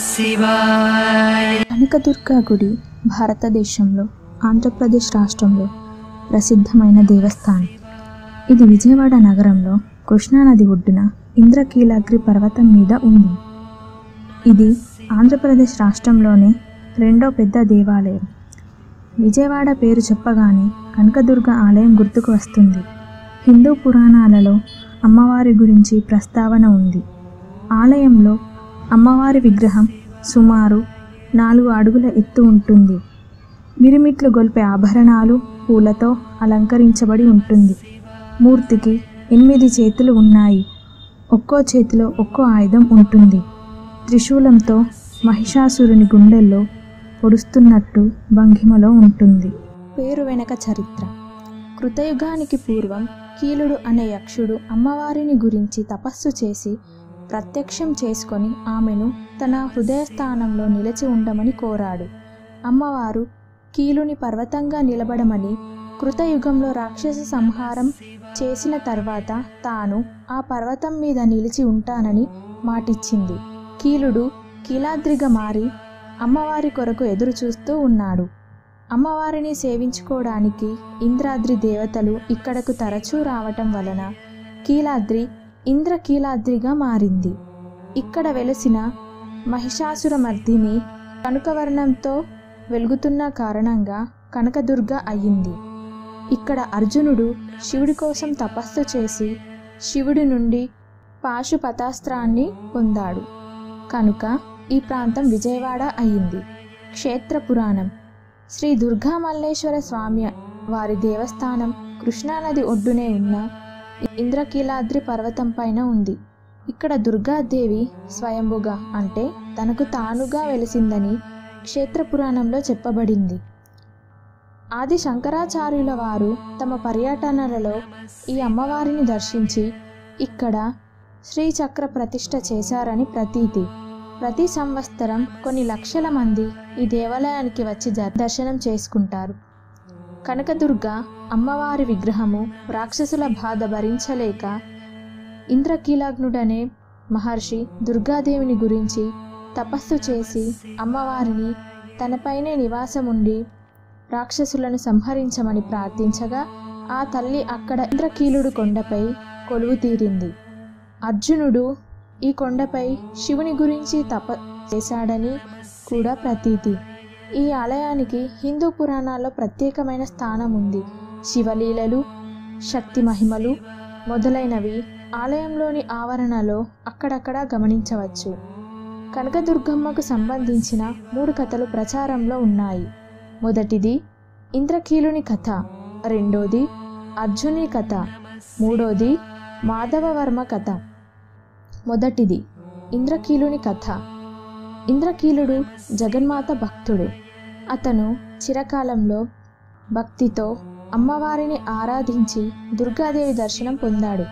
శివాయ. కనకదుర్గా గుడి భారతదేశంలో ఆంధ్రప్రదేశ్ రాష్ట్రంలో ప్రసిద్ధమైన దేవస్థానం. ఇది విజయవాడ నగరంలో కృష్ణానది ఒడ్డున ఇంద్రకీలాద్రి పర్వతం మీద ఉంది. ఇది ఆంధ్రప్రదేశ్ రాష్ట్రంలోనే రెండో పెద్ద దేవాలయం. విజయవాడ పేరు చెప్పగానే కనకదుర్గ ఆలయం గుర్తుకు వస్తుంది. హిందూ పురాణాలలో అమ్మవారి గురించి ప్రస్తావన ఉంది. ఆలయంలో అమ్మవారి విగ్రహం సుమారు 4 అడుగుల ఎత్తు ఉంటుంది. మిరిమిట్లు గొల్పే ఆభరణాలు పూలతో అలంకరించబడి ఉంటుంది. మూర్తికి 8 చేతులు ఉన్నాయి. ఒక్కో చేతిలో ఒక్కో ఆయుధం ఉంటుంది. త్రిశూలంతో మహిషాసురుని గుండెల్లో పొడుస్తున్నట్టు భంగిమలో ఉంటుంది. పేరు వెనక చరిత్ర. కృతయుగానికి పూర్వం కీలుడు అనే యక్షుడు అమ్మవారిని గురించి తపస్సు చేసి ప్రత్యక్షం చేసుకొని ఆమెను తన హృదయస్థానంలో నిలిచి ఉండమని కోరాడు. అమ్మవారు కీలుని పర్వతంగా నిలబడమని, కృతయుగంలో రాక్షస సంహారం చేసిన తర్వాత తాను ఆ పర్వతం మీద నిలిచి ఉంటానని మాటిచ్చింది. కీలుడు కీలాద్రిగా మారి అమ్మవారి కొరకు ఎదురు చూస్తూ ఉన్నాడు. అమ్మవారిని సేవించుకోవడానికి ఇంద్రాద్రి దేవతలు ఇక్కడకు తరచూ రావటం వలన కీలాద్రి ఇంద్రకీలాద్రిగా మారింది. ఇక్కడ వెలసిన మహిషాసురమర్దిని కనకవర్ణంతో వెలుగుతున్న కారణంగా కనకదుర్గ అయ్యింది. ఇక్కడ అర్జునుడు శివుడి కోసం తపస్సు చేసి శివుడి నుండి పాశుపతాస్త్రాన్ని పొందాడు కనుక ఈ ప్రాంతం విజయవాడ అయ్యింది. క్షేత్ర పురాణం. శ్రీ దుర్గా మల్లేశ్వర స్వామి వారి దేవస్థానం కృష్ణానది ఒడ్డునే ఉన్న ఇంద్రకీలాద్రి పర్వతం పైన ఉంది. ఇక్కడ దుర్గాదేవి స్వయంభుగా అంటే తనకు తానుగా వెలిసిందని క్షేత్ర పురాణంలో చెప్పబడింది. ఆది శంకరాచార్యుల వారు తమ పర్యటనలలో ఈ అమ్మవారిని దర్శించి ఇక్కడ శ్రీచక్ర ప్రతిష్ఠ చేశారని ప్రతీతి. ప్రతి సంవత్సరం కొన్ని లక్షల మంది ఈ దేవాలయానికి వచ్చి దర్శనం చేసుకుంటారు. కనకదుర్గ అమ్మవారి విగ్రహము రాక్షసుల బాధ భరించలేక ఇంద్రకీలాగ్నుడనే మహర్షి దుర్గాదేవిని గురించి తపస్సు చేసి అమ్మవారిని తనపైనే నివాసముండి రాక్షసులను సంహరించమని ప్రార్థించగా ఆ తల్లి అక్కడ ఇంద్రకీలుడు కొండపై కొలువు తీరింది. అర్జునుడు ఈ కొండపై శివుని గురించి చేశాడని కూడా ప్రతీతి. ఈ ఆలయానికి హిందూ పురాణాల్లో ప్రత్యేకమైన స్థానం ఉంది. శివలీలలు, శక్తి మహిమలు మొదలైనవి ఆలయంలోని ఆవరణలో అక్కడక్కడ గమనించవచ్చు. కనకదుర్గమ్మకు సంబంధించిన 3 కథలు ప్రచారంలో ఉన్నాయి. మొదటిది ఇంద్రకీలుని కథ, రెండోది అర్జుని కథ, మూడోది మాధవవర్మ కథ. మొదటిది ఇంద్రకీలుని కథ. ఇంద్రకీలుడు జగన్మాత భక్తుడు. అతను చిరకాలంలో భక్తితో అమ్మవారిని ఆరాధించి దుర్గాదేవి దర్శనం పొందాడు.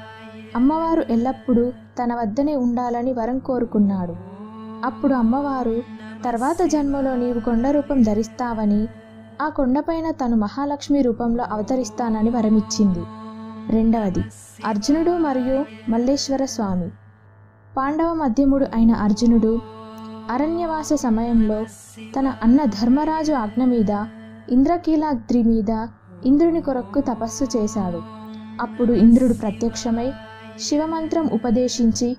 అమ్మవారు ఎల్లప్పుడూ తన వద్దనే ఉండాలని వరం కోరుకున్నాడు. అప్పుడు అమ్మవారు తర్వాత జన్మలో నీవు కొండ రూపం ధరిస్తావని, ఆ కొండపైన తను మహాలక్ష్మి రూపంలో అవతరిస్తానని వరమిచ్చింది. రెండవది అర్జునుడు మరియు మల్లేశ్వర స్వామి. పాండవ మధ్యముడు అయిన అర్జునుడు అరణ్యవాస సమయంలో తన అన్న ధర్మరాజు ఆజ్ఞ మీద ఇంద్రకీలాద్రి మీద ఇంద్రుని కొరకు తపస్సు చేశాడు. అప్పుడు ఇంద్రుడు ప్రత్యక్షమై శివమంత్రం ఉపదేశించి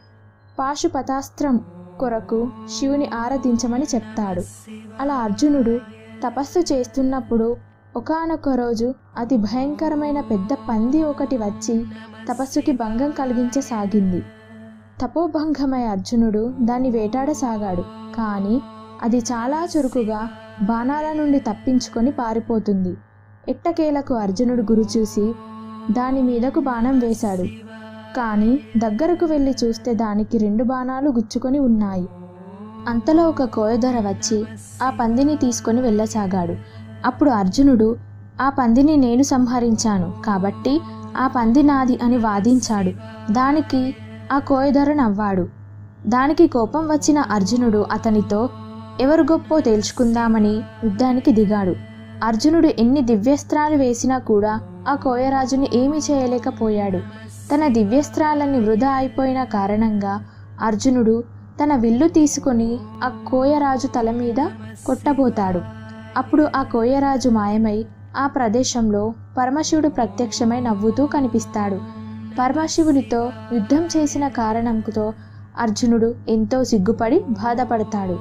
పాశుపతాస్త్రం కొరకు శివుని ఆరాధించమని చెప్తాడు. అలా అర్జునుడు తపస్సు చేస్తున్నప్పుడు ఒకానొక రోజు అతి భయంకరమైన పెద్ద పంది ఒకటి వచ్చి తపస్సుకి భంగం కలిగించసాగింది. తపోభంగమై అర్జునుడు దాన్ని వేటాడసాగాడు. కానీ అది చాలా చురుకుగా బాణాల నుండి తప్పించుకొని పారిపోతుంది. ఎట్టకేలకు అర్జునుడు గురి చూసి దాని మీదకు బాణం వేశాడు. కానీ దగ్గరకు వెళ్ళి చూస్తే దానికి 2 బాణాలు గుచ్చుకొని ఉన్నాయి. అంతలో ఒక కోయదొర వచ్చి ఆ పందిని తీసుకొని వెళ్ళసాగాడు. అప్పుడు అర్జునుడు ఆ పందిని నేను సంహరించాను కాబట్టి ఆ పంది నాది అని వాదించాడు. దానికి ఆ కోయదొర నవ్వాడు. దానికి కోపం వచ్చిన అర్జునుడు అతనితో ఎవరు గొప్పో తేల్చుకుందామని యుద్ధానికి దిగాడు. అర్జునుడు ఎన్ని దివ్యస్త్రాలు వేసినా కూడా ఆ కోయరాజుని ఏమీ చేయలేకపోయాడు. తన దివ్యస్త్రాలన్నీ వృధా అయిపోయిన కారణంగా అర్జునుడు తన విల్లు తీసుకొని ఆ కోయరాజు తల మీద కొట్టబోతాడు. అప్పుడు ఆ కోయరాజు మాయమై ఆ ప్రదేశంలో పరమశివుడు ప్రత్యక్షమై నవ్వుతూ కనిపిస్తాడు. పరమశివునితో యుద్ధం చేసిన కారణంతో అర్జునుడు ఎంతో సిగ్గుపడి బాధపడతాడు.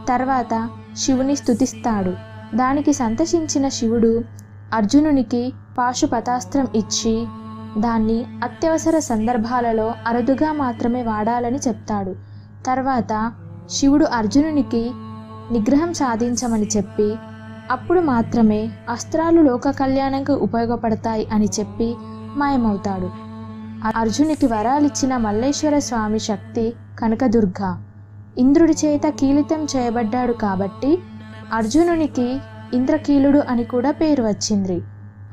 తర్వాత శివుని స్తుతిస్తాడు. దానికి సంతోషించిన శివుడు అర్జునునికి పాశుపతాస్త్రం ఇచ్చి దాన్ని అత్యవసర సందర్భాలలో అరుదుగా మాత్రమే వాడాలని చెప్తాడు. తర్వాత శివుడు అర్జునునికి నిగ్రహం సాధించమని చెప్పి అప్పుడు మాత్రమే అస్త్రాలు లోక కళ్యాణంకు ఉపయోగపడతాయి అని చెప్పి మాయమవుతాడు. అర్జునికి వరాలిచ్చిన మల్లేశ్వర స్వామి శక్తి కనకదుర్గ. ఇంద్రుడి చేత కీలితం చేయబడ్డాడు కాబట్టి అర్జునునికి ఇంద్రకీలుడు అని కూడా పేరు వచ్చింది.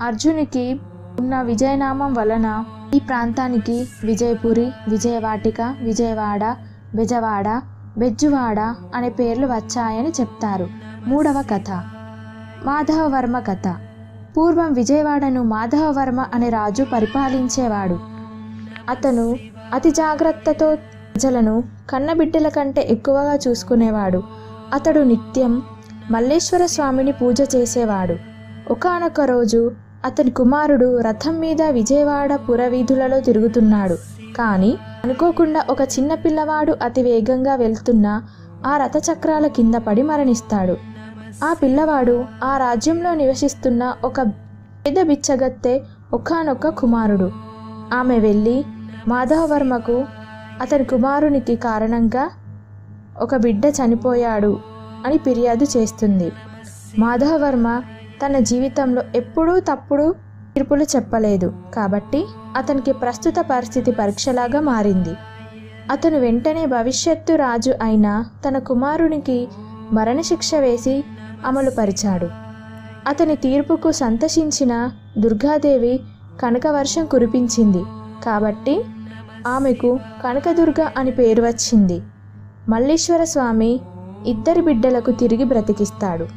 అర్జునికి ఉన్న విజయనామం వలన ఈ ప్రాంతానికి విజయపురి, విజయవాటిక, విజయవాడ, బెజవాడ, బెజ్జువాడ అనే పేర్లు వచ్చాయని చెప్తారు. మూడవ కథ మాధవవర్మ కథ. పూర్వం విజయవాడను మాధవవర్మ అనే రాజు పరిపాలించేవాడు. అతను అతి జాగ్రత్తతో ప్రజలను కన్నబిడ్డల కంటే ఎక్కువగా చూసుకునేవాడు. అతడు నిత్యం మల్లేశ్వర స్వామిని పూజ చేసేవాడు. ఒకానొక రోజు అతని కుమారుడు రథం మీద విజయవాడ పురవీధులలో తిరుగుతున్నాడు. కానీ అనుకోకుండా ఒక చిన్న పిల్లవాడు అతి వేగంగా వెళ్తున్న ఆ రథచక్రాల కింద పడి మరణిస్తాడు. ఆ పిల్లవాడు ఆ రాజ్యంలో నివసిస్తున్న ఒక పేద బిచ్చగత్తె ఒకానొక కుమారుడు. ఆమె వెళ్ళి మాధవవర్మకు అతని కుమారునికి కారణంగా ఒక బిడ్డ చనిపోయాడు అని ఫిర్యాదు చేస్తుంది. మాధవవర్మ తన జీవితంలో ఎప్పుడూ తప్పుడు తీర్పులు చెప్పలేదు కాబట్టి అతనికి ప్రస్తుత పరిస్థితి పరీక్షలాగా మారింది. అతను వెంటనే భవిష్యత్తు రాజు అయిన తన కుమారునికి మరణశిక్ష వేసి అమలుపరిచాడు. అతని తీర్పుకు సంతోషించిన దుర్గాదేవి కనకవర్షం కురిపించింది కాబట్టి ఆమెకు కనకదుర్గ అని పేరు వచ్చింది. మల్లేశ్వర స్వామి ఇద్దరి బిడ్డలకు తిరిగి బ్రతికిస్తాడు.